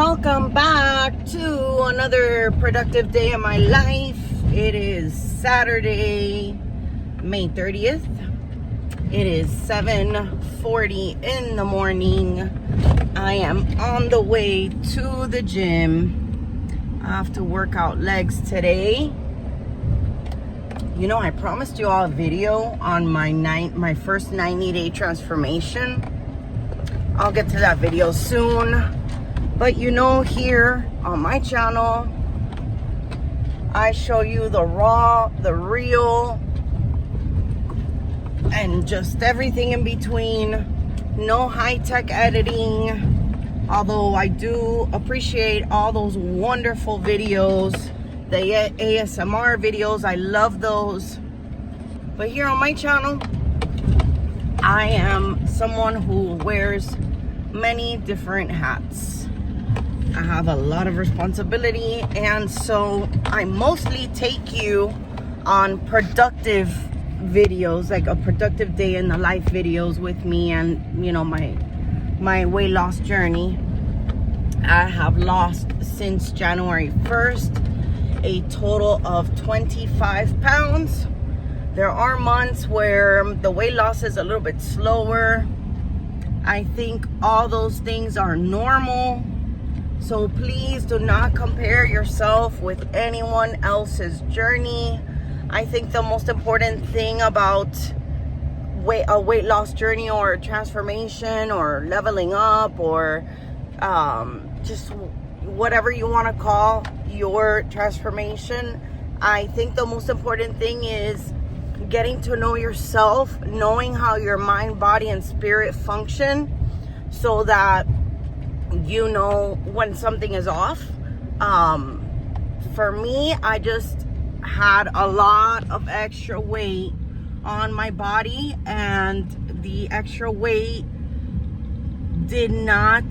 Welcome back to another productive day in my life. It is Saturday, May 30th. It is 7:40 in the morning. I am on the way to the gym. I have to work out legs today. You know, I promised you all a video on my first 90-day transformation. I'll get to that video soon. But you know, here on my channel, I show you the raw, the real, and just everything in between. No high-tech editing. Although I do appreciate all those wonderful videos, the ASMR videos, I love those. But here on my channel, I am someone who wears many different hats. I have a lot of responsibility, and so I mostly take you on productive videos, like a productive day in the life videos with me, and you know, my weight loss journey. I have lost since January 1st a total of 25 pounds. There are months where the weight loss is a little bit slower. I think all those things are normal. So please do not compare yourself with anyone else's journey. I think the most important thing about a weight loss journey or transformation or leveling up or just whatever you want to call your transformation, I think the most important thing is getting to know yourself, knowing how your mind, body, and spirit function, so that you know when something is off. For me, I just had a lot of extra weight on my body, and the extra weight did not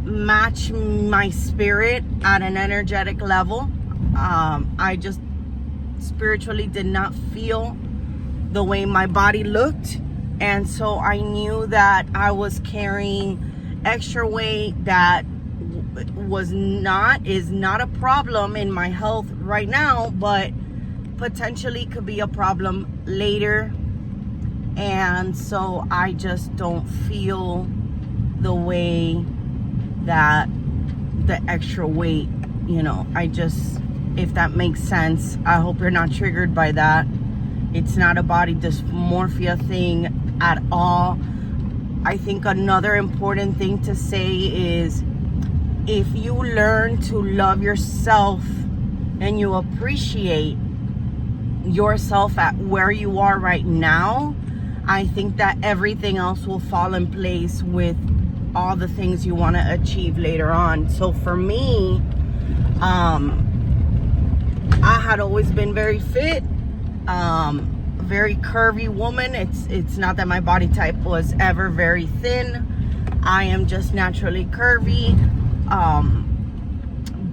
match my spirit at an energetic level. I just spiritually did not feel the way my body looked, and so I knew that I was carrying extra weight that is not a problem in my health right now, but potentially could be a problem later. And so I just don't feel the way that the extra weight, you know, if that makes sense. I hope you're not triggered by that. It's not a body dysmorphia thing at all. I think another important thing to say is, if you learn to love yourself and you appreciate yourself at where you are right now, I think that everything else will fall in place with all the things you want to achieve later on. So for me, I had always been very fit, very curvy woman. It's not that my body type was ever very thin. I am just naturally curvy.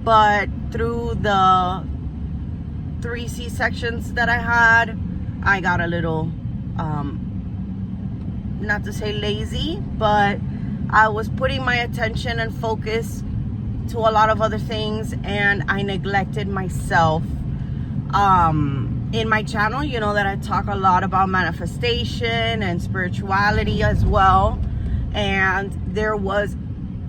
But through the 3 C-sections that I had, I got a little, not to say lazy, but I was putting my attention and focus to a lot of other things, and I neglected myself. In my channel, you know that I talk a lot about manifestation and spirituality as well. And there was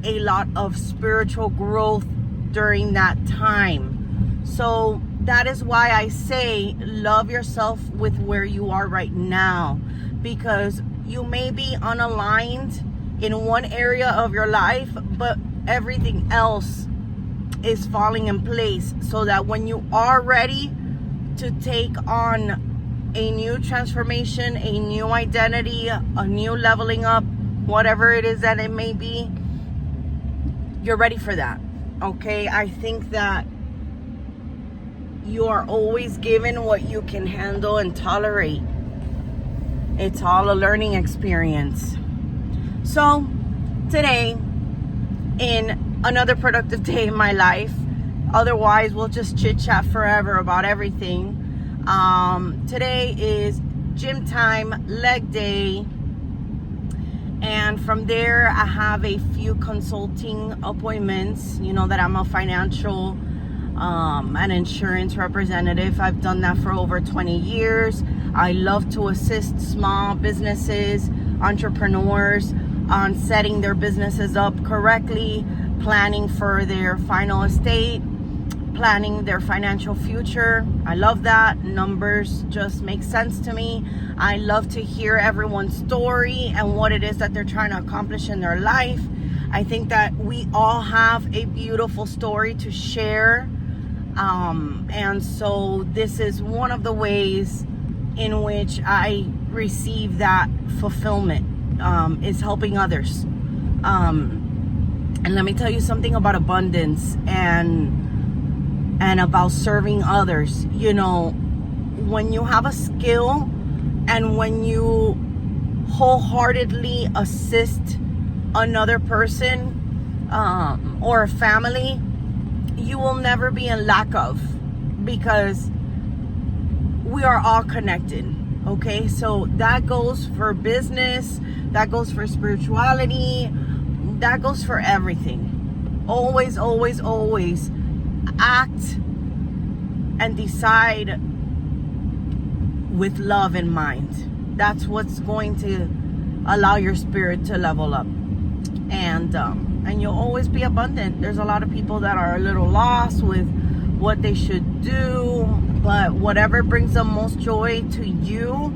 a lot of spiritual growth during that time. So that is why I say love yourself with where you are right now, because you may be unaligned in one area of your life, but everything else is falling in place, so that when you are ready to take on a new transformation, a new identity, a new leveling up, whatever it is that it may be, you're ready for that. Okay, I think that you are always given what you can handle and tolerate. It's all a learning experience. So today, in another productive day in my life, otherwise we'll just chit chat forever about everything. Today is gym time, leg day, And from there, I have a few consulting appointments. You know that I'm a financial and insurance representative. I've done that for over 20 years. I love to assist small businesses, entrepreneurs on setting their businesses up correctly, planning for their final estate, planning their financial future. I love that. Numbers just make sense to me. I love to hear everyone's story and what it is that they're trying to accomplish in their life. I think that we all have a beautiful story to share. And so this is one of the ways in which I receive that fulfillment, is helping others. And let me tell you something about abundance and about serving others. You know, when you have a skill and when you wholeheartedly assist another person or a family, you will never be in lack of, because we are all connected. Okay, so that goes for business, that goes for spirituality, that goes for everything. Always, always, always act and decide with love in mind. That's what's going to allow your spirit to level up. And you'll always be abundant. There's a lot of people that are a little lost with what they should do, but whatever brings the most joy to you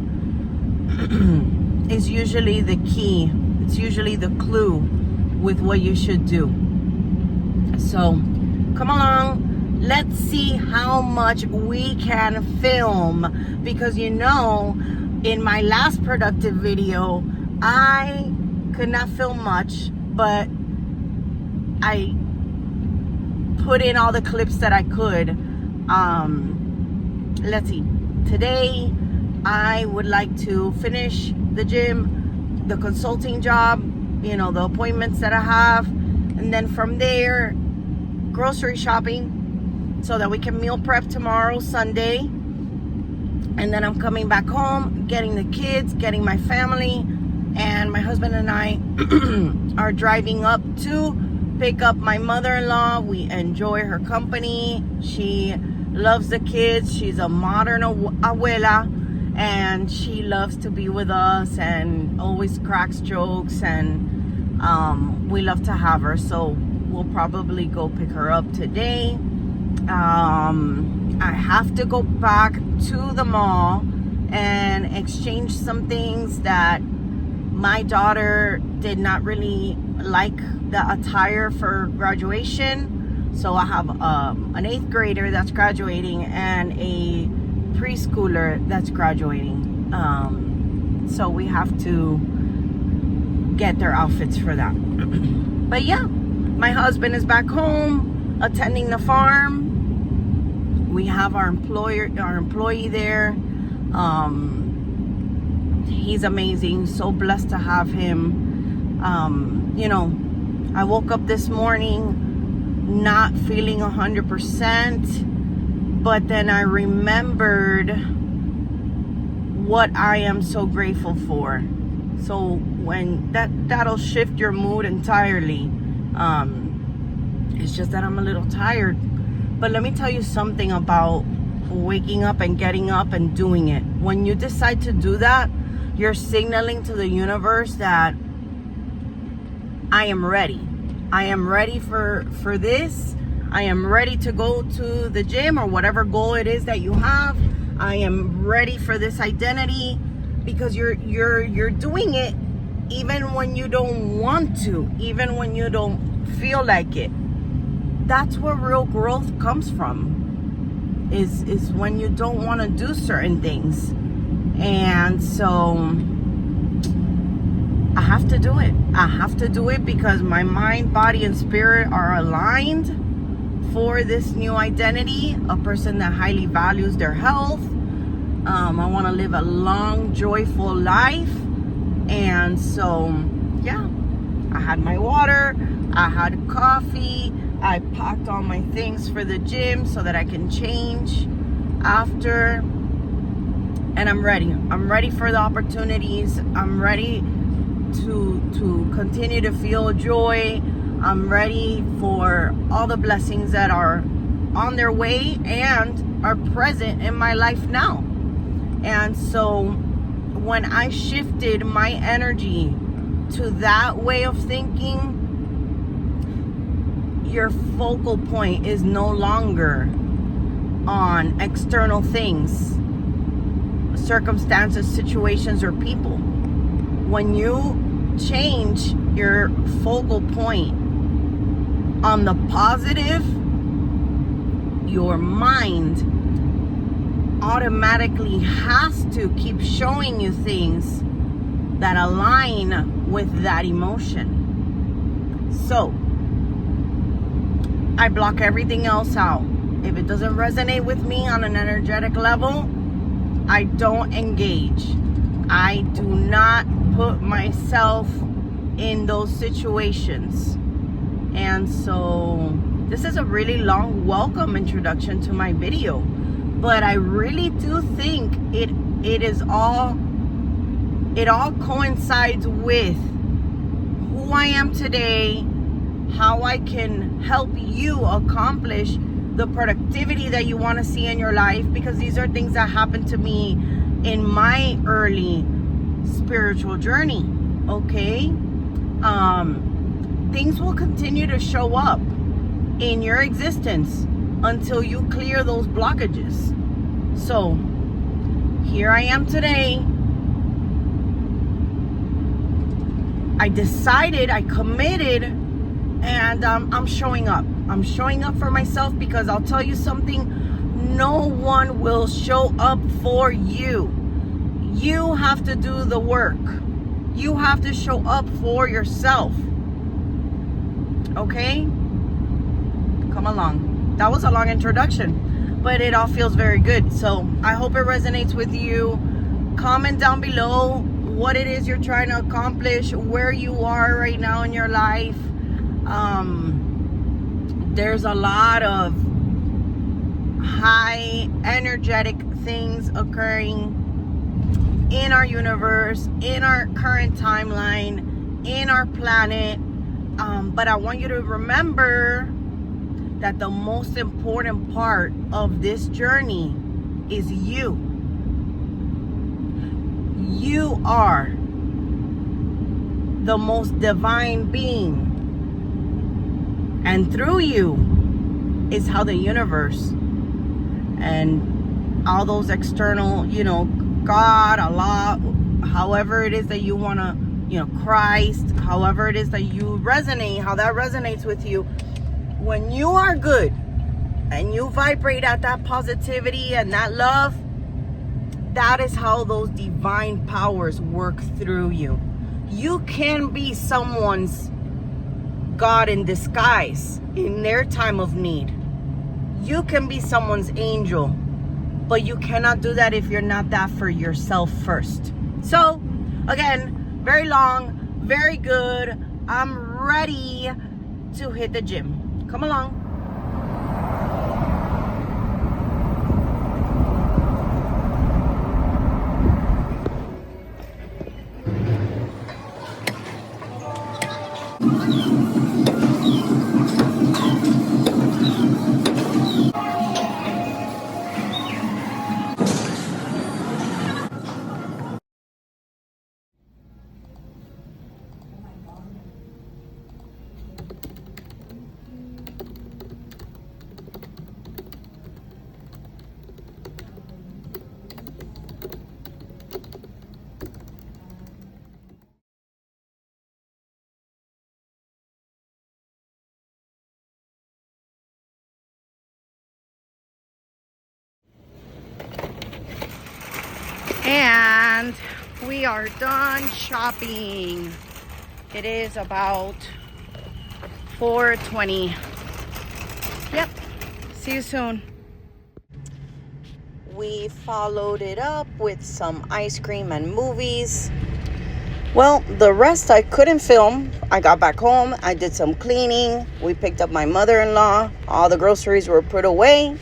is usually the key. It's usually the clue with what you should do. So come along, let's see how much we can film, because you know, in my last productive video I could not film much, but I put in all the clips that I could. Let's see, today I would like to finish the gym, the consulting job, you know, the appointments that I have, and then from there, grocery shopping so that we can meal prep tomorrow, Sunday. And then I'm coming back home, getting the kids, getting my family, and my husband and I are driving up to pick up my mother-in-law. We enjoy her company. She loves the kids. She's a modern abuela, and she loves to be with us and always cracks jokes, and we love to have her. So we'll probably go pick her up today. I have to go back to the mall and exchange some things that my daughter did not really like the attire for graduation. So I have an 8th grader that's graduating and a preschooler that's graduating. So we have to get their outfits for that. But yeah, my husband is back home attending the farm. We have our employee there. He's amazing. So blessed to have him. You know, I woke up this morning not feeling 100%, but then I remembered what I am so grateful for. So when that'll shift your mood entirely. It's just that I'm a little tired. But let me tell you something about waking up and getting up and doing it. When you decide to do that, you're signaling to the universe that I am ready. I am ready for this. I am ready to go to the gym or whatever goal it is that you have. I am ready for this identity, because you're doing it even when you don't want to, even when you don't feel like it. That's where real growth comes from, is when you don't want to do certain things. And so I have to do it. I have to do it because my mind, body, and spirit are aligned for this new identity, a person that highly values their health. I want to live a long, joyful life. And so, yeah, I had my water, I had coffee, I packed all my things for the gym so that I can change after. And I'm ready. I'm ready for the opportunities. I'm ready to continue to feel joy. I'm ready for all the blessings that are on their way and are present in my life now. And so when I shifted my energy to that way of thinking, your focal point is no longer on external things, circumstances, situations, or people. When you change your focal point on the positive, your mind automatically has to keep showing you things that align with that emotion. So I block everything else out. If it doesn't resonate with me on an energetic level, I don't engage. I do not put myself in those situations. And so this is a really long welcome introduction to my video, but I really do think it all coincides with who I am today, how I can help you accomplish the productivity that you want to see in your life, because these are things that happened to me in my early spiritual journey. Okay, things will continue to show up in your existence until you clear those blockages. So here I am today. I decided, I committed, and I'm showing up. I'm showing up for myself, because I'll tell you something, no one will show up for you. You have to do the work. You have to show up for yourself. Okay? Come along. That was a long introduction, but it all feels very good. So I hope it resonates with you. Comment down below what it is you're trying to accomplish, where you are right now in your life. There's a lot of high energetic things occurring in our universe, in our current timeline, in our planet. But I want you to remember that the most important part of this journey is you. You are the most divine being. And through you is how the universe and all those external, God, Allah, however it is that you want to, Christ, however it is that you resonate, how that resonates with you. When you are good and you vibrate at that positivity and that love, that is how those divine powers work through you. You can be someone's God in disguise in their time of need. You can be someone's angel, but you cannot do that if you're not that for yourself first. So again, very long, very good. I'm ready to hit the gym. Come along. And we are done shopping. It is about 4:20. Yep. See you soon. We followed it up with some ice cream and movies. Well, the rest I couldn't film. I got back home. I did some cleaning. We picked up my mother-in-law. All the groceries were put away.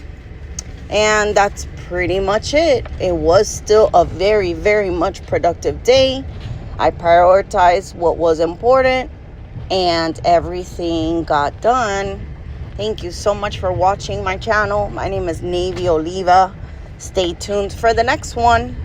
And that's pretty much it. It was still a very, very much productive day. I prioritized what was important, and everything got done. Thank you so much for watching my channel. My name is Navy Oliva. Stay tuned for the next one.